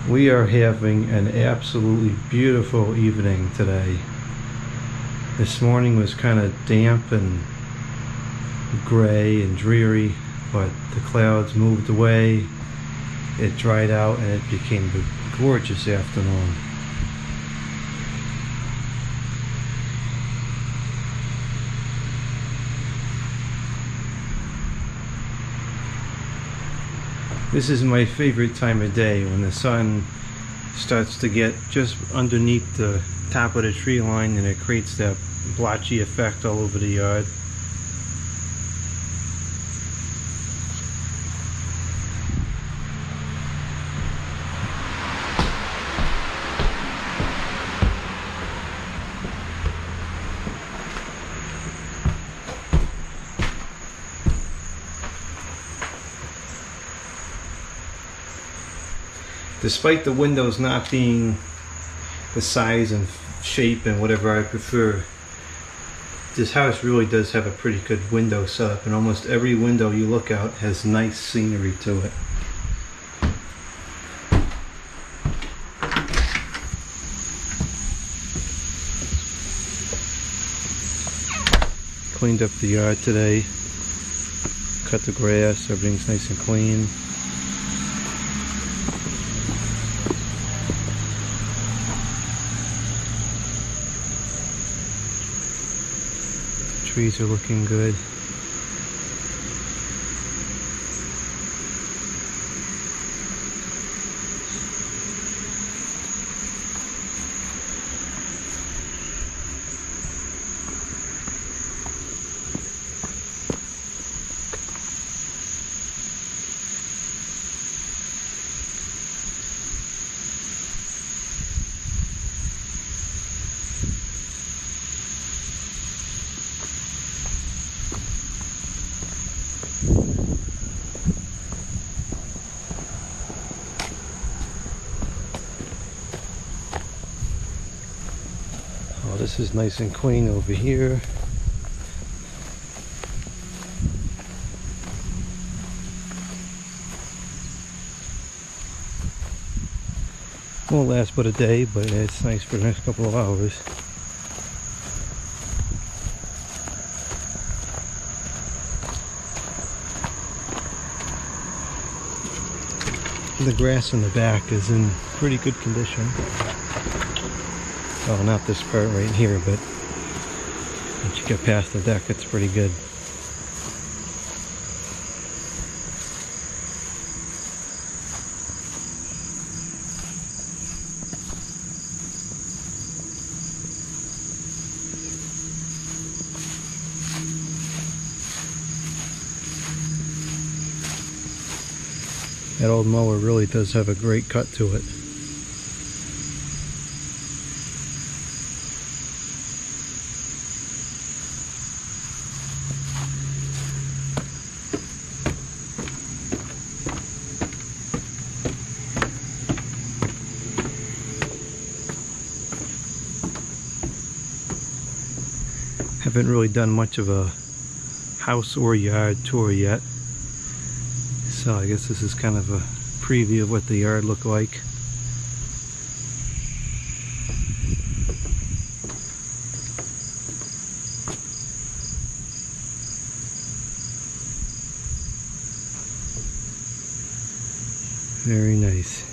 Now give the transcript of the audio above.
We are having an absolutely beautiful evening today. This morning was kind of damp and gray and dreary, but the clouds moved away, it dried out, and it became a gorgeous afternoon. This is my favorite time of day, when the sun starts to get just underneath the top of the tree line and it creates that blotchy effect all over the yard. Despite the windows not being the size and shape and whatever I prefer, this house really does have a pretty good window setup, and almost every window you look out has nice scenery to it. Cleaned up the yard today, cut the grass, everything's nice and clean. Trees are looking good. This is nice and clean over here. Won't last but a day, but it's nice for the next couple of hours. The grass in the back is in pretty good condition. Oh, not this part right here, but once you get past the deck, it's pretty good. That old mower really does have a great cut to it. Haven't really done much of a house or yard tour yet, so I guess this is kind of a preview of what the yard looked like. Very nice.